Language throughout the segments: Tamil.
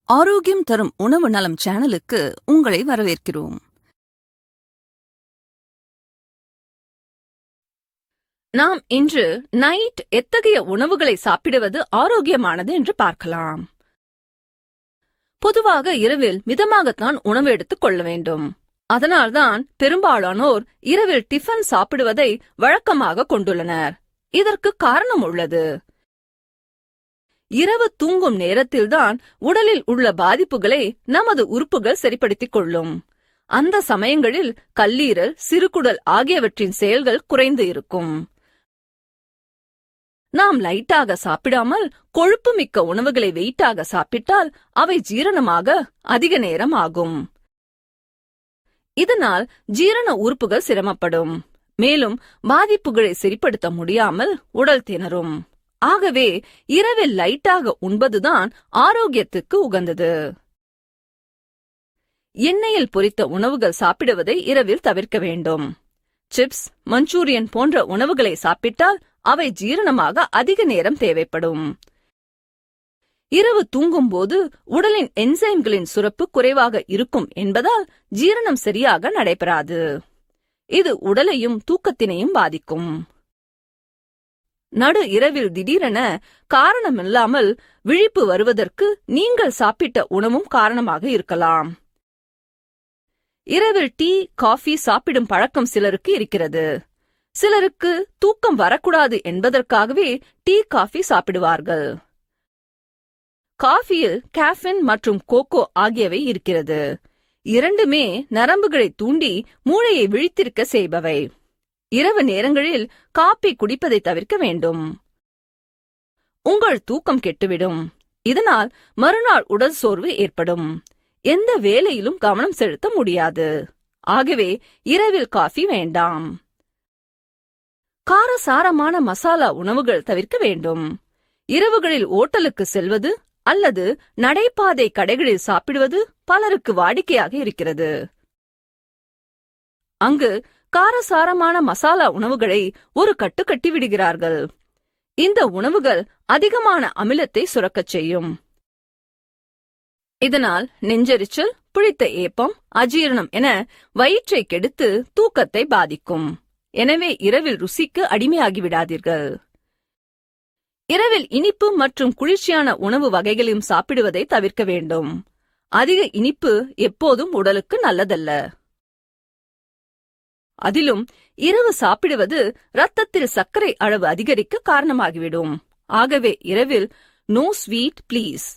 ஆரோக்கியம் தரும் உணவு நலம் சேனலுக்கு உங்களை வரவேற்கிறோம். நாம் இன்று நைட் எத்தகைய உணவுகளை சாப்பிடுவது ஆரோக்கியமானது என்று பார்க்கலாம். பொதுவாக இரவில் மிதமாகத்தான் உணவு எடுத்துக் கொள்ள வேண்டும். அதனால்தான் பெரும்பாலானோர் இரவில் டிஃபன் சாப்பிடுவதை வழக்கமாக கொண்டுள்ளனர். இதற்கு காரணம் உள்ளது. இரவு தூங்கும் நேரத்தில்தான் உடலில் உள்ள பாதிப்புகளை நமது உறுப்புகள் சரிப்படுத்திக் கொள்ளும். அந்த சமயங்களில் கல்லீரல், சிறுகுடல் ஆகியவற்றின் செயல்கள் குறைந்து இருக்கும். நாம் லைட்டாக சாப்பிடாமல் கொழுப்பு மிக்க உணவுகளை வெயிட்டாக சாப்பிட்டால் அவை ஜீரணமாக அதிக நேரம் ஆகும். இதனால் ஜீரண உறுப்புகள் சிரமப்படும். மேலும் பாதிப்புகளை சரிப்படுத்த முடியாமல் உடல் திணறும். ஆகவே இரவில் லைட்டாக உண்பதுதான் ஆரோக்கியத்துக்கு உகந்தது. எண்ணெயில் பொரித்த உணவுகள் சாப்பிடுவதை இரவில் தவிர்க்க வேண்டும். சிப்ஸ், மஞ்சூரியன் போன்ற உணவுகளை சாப்பிட்டால் அவை ஜீரணமாக அதிக நேரம் தேவைப்படும். இரவு தூங்கும் போது உடலின் என்சைம்களின் சுரப்பு குறைவாக இருக்கும் என்பதால் ஜீரணம் சரியாக நடைபெறாது. இது உடலையும் தூக்கத்தினையும் பாதிக்கும். நடு இரவில் திடீரென காரணமில்லாமல் விழிப்பு வருவதற்கு நீங்கள் சாப்பிட்ட உணவும் காரணமாக இருக்கலாம். இரவில் டீ, காஃபி சாப்பிடும் பழக்கம் சிலருக்கு இருக்கிறது. சிலருக்கு தூக்கம் வரக்கூடாது என்பதற்காகவே டீ, காஃபி சாப்பிடுவார்கள். காஃபியில் கேஃபின் மற்றும் கோகோ ஆகியவை இருக்கிறது. இரண்டுமே நரம்புகளை தூண்டி மூளையை விழித்திருக்க செய்பவை. இரவு நேரங்களில் காபி குடிப்பதை தவிர்க்க வேண்டும். உங்கள் தூக்கம் கெட்டுவிடும். இதனால் மறுநாள் உடல் சோர்வு ஏற்படும். எந்த வேலையிலும் கவனம் செலுத்த முடியாது. ஆகவே இரவில் காஃபி வேண்டாம். காரசாரமான மசாலா உணவுகள் தவிர்க்க வேண்டும். இரவுகளில் ஓட்டலுக்கு செல்வது அல்லது நடைபாதை கடைகளில் சாப்பிடுவது பலருக்கு வாடிக்கையாக இருக்கிறது. அங்கு காரசாரமான மசாலா உணவுகளை ஒரு கட்டு கட்டி விடுகிறார்கள். இந்த உணவுகள் அதிகமான அமிலத்தை சுரக்கச் செய்யும். இதனால் நெஞ்செரிச்சல், புளித்த ஏப்பம், அஜீரணம் என வயிற்றை கெடுத்து தூக்கத்தை பாதிக்கும். எனவே இரவில் ருசிக்கு அடிமையாகிவிடாதீர்கள். இரவில் இனிப்பு மற்றும் குளிர்ச்சியான உணவு வகைகளையும் சாப்பிடுவதை தவிர்க்க வேண்டும். அதிக இனிப்பு எப்போதும் உடலுக்கு நல்லதல்ல. அதிலும் இரவு சாப்பிடுவது இரத்தத்தில் சர்க்கரை அளவு அதிகரிக்க காரணமாகிவிடும். ஆகவே இரவில் நோ ஸ்வீட் ப்ளீஸ்.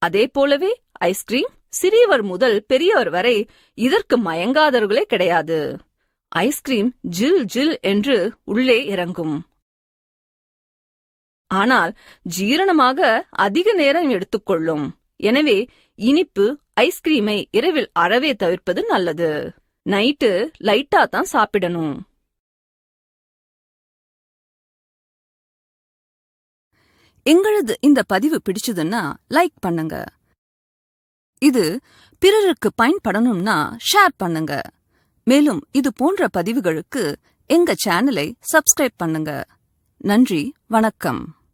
அதே போலவே ஐஸ்கிரீம் சிறியவர் முதல் பெரியவர் வரை இதற்கு மயங்காதவர்களே கிடையாது. ஐஸ்கிரீம் ஜில் ஜில் என்று உள்ளே இறங்கும். ஆனால் ஜீரணமாக அதிக நேரம் எடுத்துக்கொள்ளும். எனவே இனிப்பு, ஐஸ்கிரீமை இரவில் அறவே தவிர்ப்பது நல்லது. நைட்டு லைட்டா தான் சாப்பிடணும். எங்களது இந்த பதிவு பிடிச்சதுன்னா லைக் பண்ணுங்க. இது பிறருக்கு பயன்படணும்னா ஷேர் பண்ணுங்க. மேலும் இது போன்ற பதிவுகளுக்கு எங்க சேனலை சப்ஸ்கிரைப் பண்ணுங்க. நன்றி, வணக்கம்.